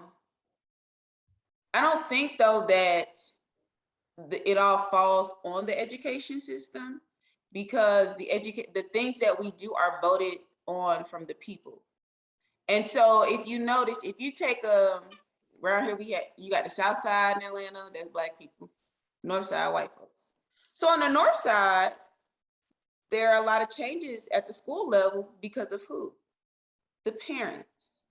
don't think though that it all falls on the education system, because the things that we do are voted on from the people. And so if you notice, if you take around here, you got the South Side in Atlanta, that's Black people, North Side, white folks. So on the North Side, there are a lot of changes at the school level because of who? The parents.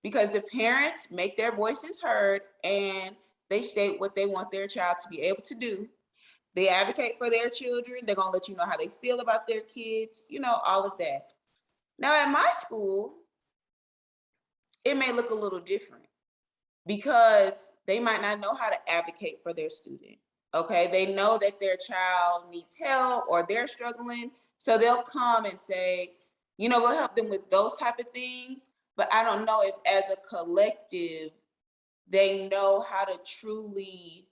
Because the parents make their voices heard and they state what they want their child to be able to do. They advocate for their children. They're gonna let you know how they feel about their kids, all of that. Now at my school, it may look a little different because they might not know how to advocate for their student. Okay, they know that their child needs help or they're struggling. So they'll come and say, we'll help them with those type of things. But I don't know if as a collective, they know how to truly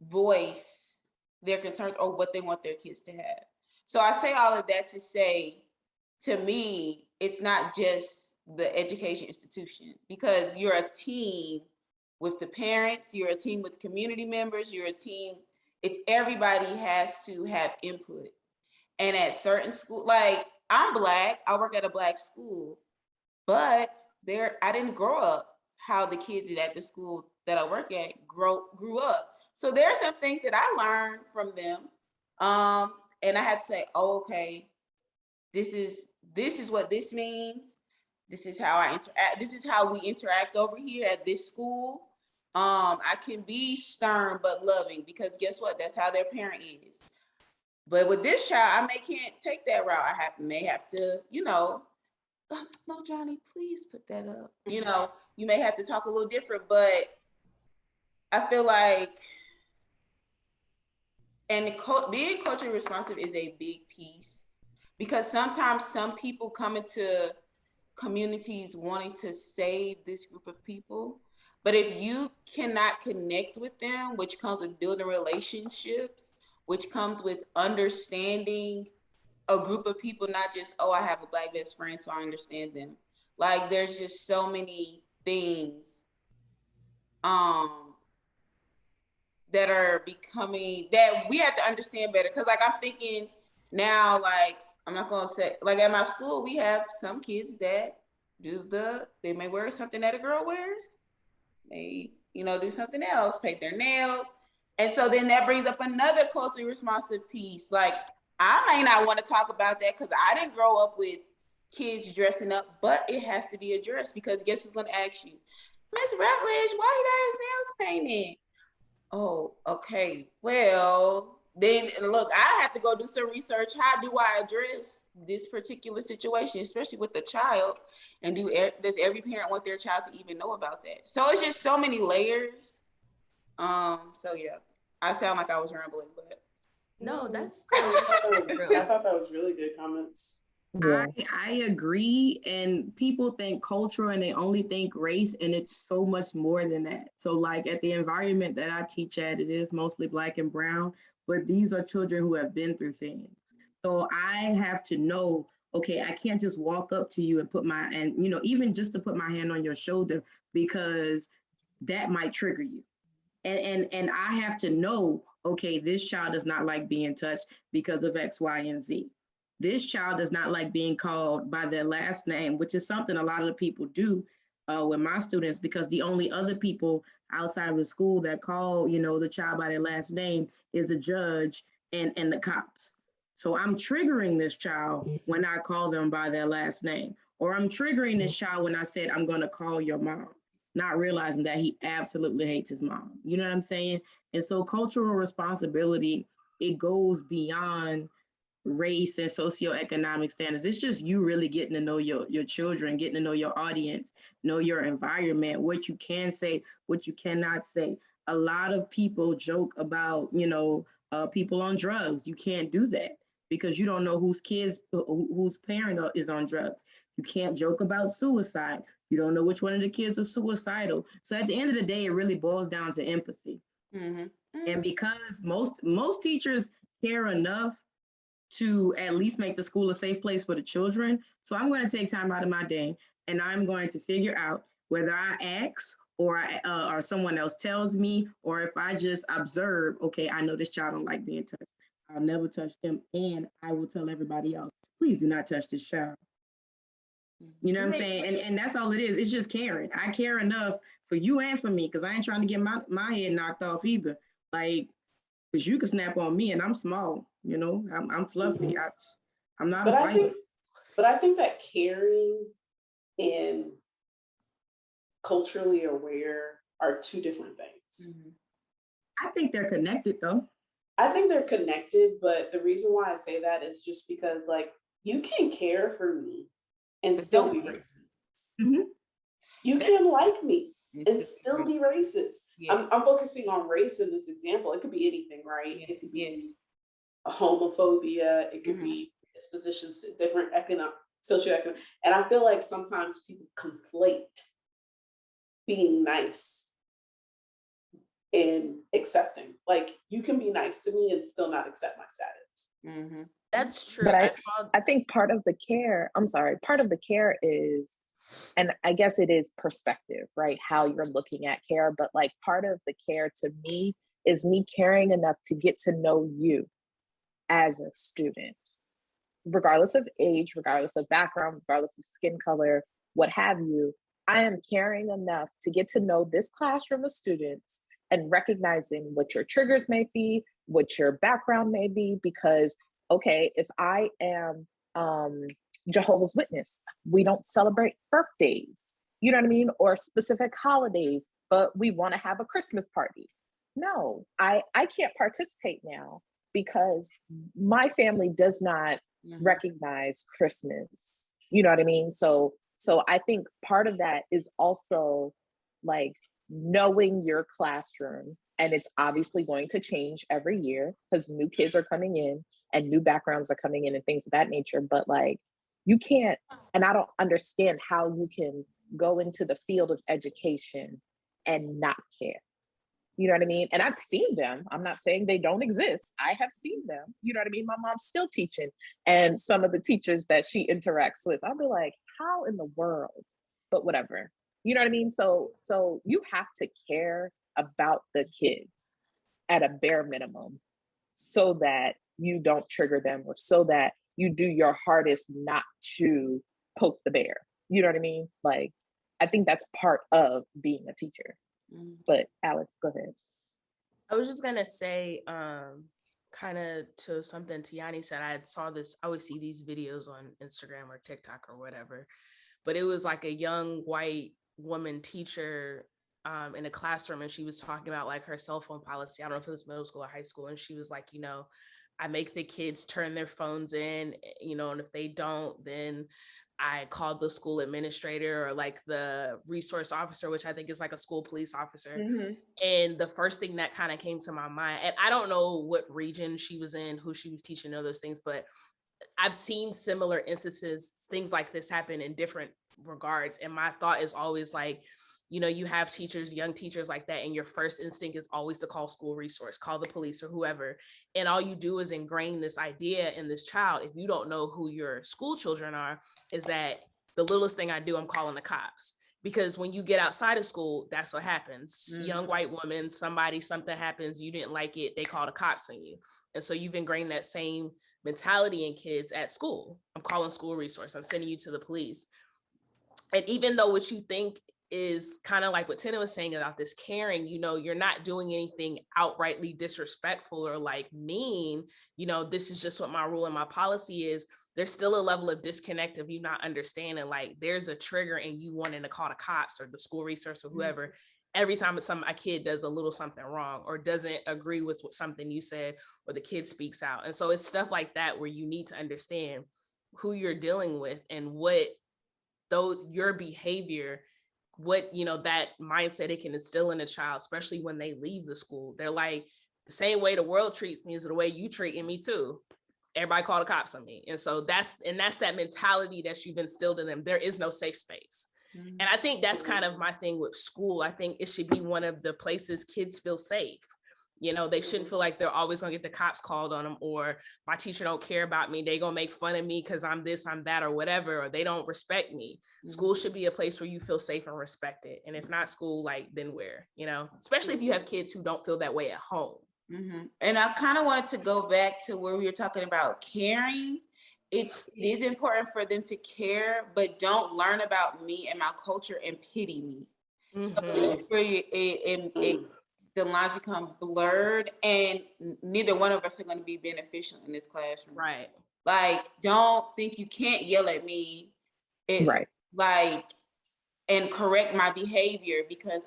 voice their concerns or what they want their kids to have. So I say all of that to say, to me, it's not just the education institution, because you're a team with the parents, you're a team with community members, you're a team. It's everybody has to have input. And at certain schools, like I'm Black, I work at a Black school, but I didn't grow up how the kids at the school that I work at grew up. So there are some things that I learned from them. And I had to say, okay, this is what this means. This is how I interact. This is how we interact over here at this school. I can be stern but loving, because guess what? That's how their parent is. But with this child, can't take that route. I may have to, no, Johnny, please put that up. You may have to talk a little different, but I feel like, and being culturally responsive is a big piece, because sometimes some people come into communities wanting to save this group of people. But if you cannot connect with them, which comes with building relationships, which comes with understanding a group of people, not just, oh, I have a Black best friend, so I understand them. Like, there's just so many things that are becoming, that we have to understand better. Because, like, I'm thinking now, like, I'm not going to say, like, at my school, we have some kids that they may wear something that a girl wears. They, do something else, paint their nails. And so then that brings up another culturally responsive piece. Like, I may not want to talk about that because I didn't grow up with kids dressing up, but it has to be addressed because guess who's going to ask you, Miss Rutledge, why he got his nails painted? Oh, okay. Well, then look, I have to go do some research. How do I address this particular situation, especially with the child? And does every parent want their child to even know about that? So it's just so many layers. So yeah, I sound like I was rambling, but no, that's I thought that was really good comments. Yeah. I agree. And people think culture and they only think race, and it's so much more than that. So like at the environment that I teach at, it is mostly Black and brown, but these are children who have been through things. So I have to know, okay, I can't just walk up to you and even just to put my hand on your shoulder, because that might trigger you. And I have to know, okay, this child does not like being touched because of X, Y, and Z. This child does not like being called by their last name, which is something a lot of the people do with my students, because the only other people outside of the school that call, the child by their last name is the judge and the cops. So I'm triggering this child when I call them by their last name, or I'm triggering this child when I said, I'm going to call your mom, not realizing that he absolutely hates his mom. You know what I'm saying? And so cultural responsibility, it goes beyond race and socioeconomic standards. It's just you really getting to know your children, getting to know your audience, know your environment, what you can say, what you cannot say. A lot of people joke about, people on drugs. You can't do that because you don't know whose parent is on drugs. You can't joke about suicide. You don't know which one of the kids are suicidal. So at the end of the day, it really boils down to empathy. Mm-hmm. And because most teachers care enough to at least make the school a safe place for the children. So I'm going to take time out of my day and I'm going to figure out whether I ask or someone else tells me, or if I just observe, okay, I know this child don't like being touched. I'll never touch them. And I will tell everybody else, please do not touch this child. You know what I'm saying? And that's all it is. It's just caring. I care enough for you and for me, because I ain't trying to get my head knocked off either. Like, because you can snap on me and I'm small, I'm fluffy. I'm not a fighter. But I think that caring and culturally aware are two different things. Mm-hmm. I think they're connected though. I think they're connected, but the reason why I say that is just because, like, you can care for me and still be racist. Mm-hmm. You can like me and still be racist. Yeah. I'm focusing on race in this example. It could be anything, right? Yes. It could be homophobia. It could be dispositions, different socioeconomic. And I feel like sometimes people conflate being nice and accepting. Like, you can be nice to me and still not accept my status. Mm-hmm. That's true. But I think part of the care is, and I guess it is perspective, right? How you're looking at care. But like, part of the care to me is me caring enough to get to know you as a student, regardless of age, regardless of background, regardless of skin color, what have you. I am caring enough to get to know this classroom of students and recognizing what your triggers may be, what your background may be, because, okay, if I am Jehovah's Witness, we don't celebrate birthdays, you know what I mean? Or specific holidays, but we want to have a Christmas party. No, I can't participate now because my family does not recognize Christmas. You know what I mean? So I think part of that is also like knowing your classroom And it's obviously going to change every year because new kids are coming in and new backgrounds are coming in and things of that nature. But like, you can't, and I don't understand how you can go into the field of education and not care. You know what I mean? And I've seen them. I'm not saying they don't exist. I have seen them. You know what I mean? My mom's still teaching. And some of the teachers that she interacts with, I'll be like, how in the world? But whatever. You know what I mean? So you have to care about the kids at a bare minimum so that you don't trigger them or so that you do your hardest not to poke the bear. You know what I mean? Like, I think that's part of being a teacher. But Alex, go ahead. I was just gonna say, kind of to something Tianny said. I always see these videos on Instagram or TikTok or whatever, but it was like a young white woman teacher in a classroom, and she was talking about like her cell phone policy. I don't know if it was middle school or high school, and she was like, I make the kids turn their phones in, and if they don't, then I called the school administrator or like the resource officer, which I think is like a school police officer. Mm-hmm. And the first thing that kind of came to my mind, and I don't know what region she was in, who she was teaching, all those things, but I've seen similar instances, things like this happen in different regards. And my thought is always like, you have teachers, young teachers like that, and your first instinct is always to call school resource, call the police or whoever. And all you do is ingrain this idea in this child, if you don't know who your school children are, is that the littlest thing I do, I'm calling the cops. Because when you get outside of school, that's what happens. Mm-hmm. Young white woman, something happens, you didn't like it, they call the cops on you. And so you've ingrained that same mentality in kids at school. I'm calling school resource, I'm sending you to the police. And even though what you think is kind of like what Tena was saying about this caring, you're not doing anything outrightly disrespectful or like mean, this is just what my rule and my policy is. There's still a level of disconnect of you not understanding, like there's a trigger in you wanting to call the cops or the school resource or whoever, mm-hmm. every time a kid does a little something wrong or doesn't agree with something you said or the kid speaks out. And so it's stuff like that where you need to understand who you're dealing with and what, though your behavior, what that mindset it can instill in a child, especially when they leave the school. They're like, the same way the world treats me is the way you treating me too. Everybody call the cops on me. And so that's that mentality that you've instilled in them. There is no safe space. Mm-hmm. And I think that's kind of my thing with school. I think it should be one of the places kids feel safe. They shouldn't feel like they're always gonna get the cops called on them, or my teacher don't care about me, they gonna make fun of me because I'm this, I'm that, or whatever, or they don't respect me. Mm-hmm. School should be a place where you feel safe and respected. And if not school, like, then where, especially if you have kids who don't feel that way at home. Mm-hmm. And I kind of wanted to go back to where we were talking about caring. It is important for them to care, but don't learn about me and my culture and pity me. Mm-hmm. So it's where the lines become blurred, and neither one of us are going to be beneficial in this classroom. Right. Like, don't think you can't yell at me. Right. Like, and correct my behavior because,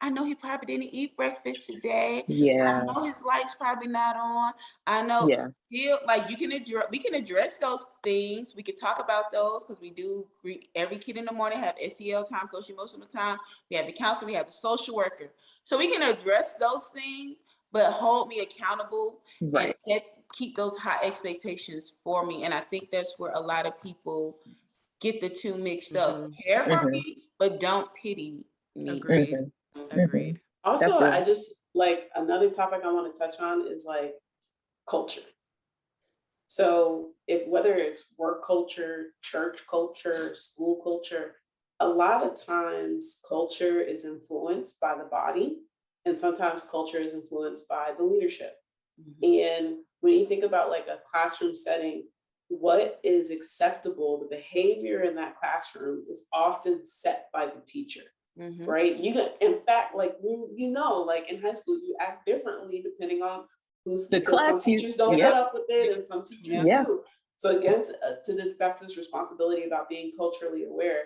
I know he probably didn't eat breakfast today. Yeah. I know his light's probably not on. I know still, like, we can address those things. We can talk about those because we do every kid in the morning have SEL time, social emotional time. We have the counselor, we have the social worker. So we can address those things, but hold me accountable, right, and keep those high expectations for me. And I think that's where a lot of people get the two mixed up. Care for me, but don't pity me. Agreed. Mm-hmm. Agreed. Also, I just like another topic I want to touch on is like culture. So whether it's work culture, church culture, school culture, a lot of times culture is influenced by the body, and sometimes culture is influenced by the leadership. Mm-hmm. And when you think about like a classroom setting, what is acceptable, the behavior in that classroom is often set by the teacher. Mm-hmm. Right? In fact, like, like in high school, you act differently depending on who's the class. Some teachers don't put up with it, and some teachers do. So again, back to this responsibility about being culturally aware,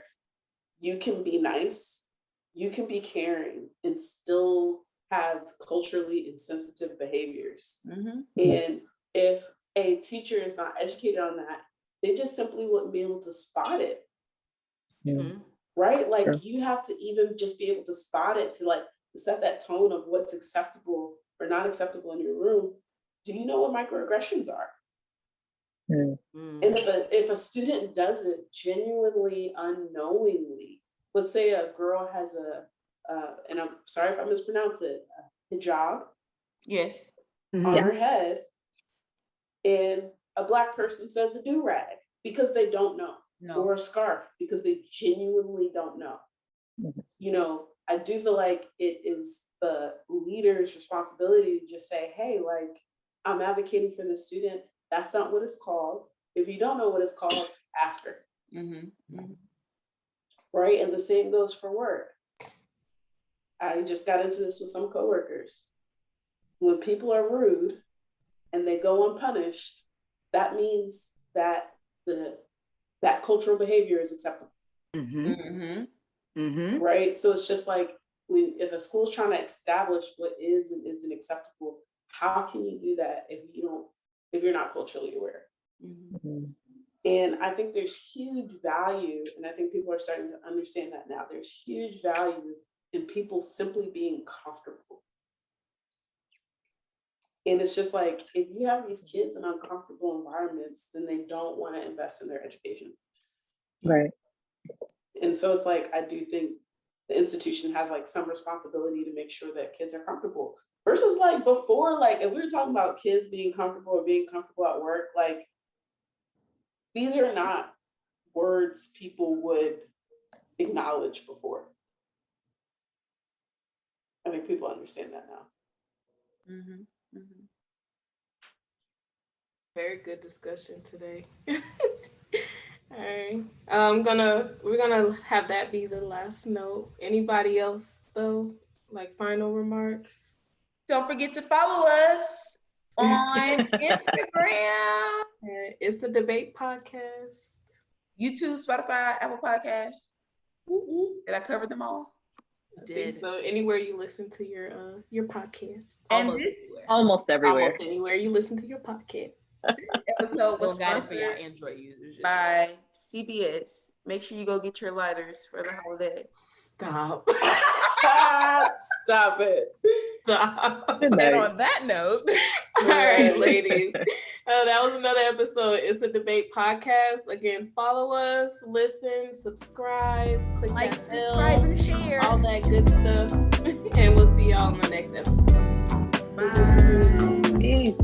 you can be nice, you can be caring, and still have culturally insensitive behaviors. Mm-hmm. And if a teacher is not educated on that, they just simply wouldn't be able to spot it. Mm-hmm. Right? Like, you have to even just be able to spot it, to like set that tone of what's acceptable or not acceptable in your room, do you know what microaggressions are? And if a student does it genuinely, unknowingly, let's say a girl has and I'm sorry if I mispronounce it, a hijab, yes, on her head, and a Black person says a do-rag because they don't know, or a scarf because they genuinely don't know. You know, I do feel like it is the leader's responsibility to just say, hey, like, I'm advocating for this student. That's not what it's called. If you don't know what it's called, ask her. Right? And the same goes for work. I just got into this with some coworkers. When people are rude and they go unpunished, that means that that cultural behavior is acceptable. Right? So it's just like, if a school's trying to establish what is and isn't acceptable, how can you do that if you're not culturally aware? And I think there's huge value, and I think people are starting to understand that now. There's huge value in people simply being comfortable. And it's just like, if you have these kids in uncomfortable environments, then they don't want to invest in their education. Right. And so it's like, I do think the institution has like some responsibility to make sure that kids are comfortable. Versus like before, like if we were talking about kids being comfortable or being comfortable at work, like these are not words people would acknowledge before. I think people understand that now. Very good discussion today. All right. We're gonna have that be the last note. Anybody else though? Like final remarks? Don't forget to follow us on Instagram. It's the Debate Podcast. YouTube, Spotify, Apple Podcasts. Did I cover them all? I think so. Anywhere you listen to your podcast. Almost everywhere. Almost anywhere you listen to your podcast. This episode was for your sponsored Android users by CBS. Make sure you go get your lighters for the holidays. Stop. Stop it. Stop. Good And night. on that note, All right, ladies. That was another episode. It's a Debate Podcast. Again, follow us, listen, subscribe, click like, that bell, subscribe, and share. all that good stuff. And we'll see y'all in the next episode. Bye. Peace.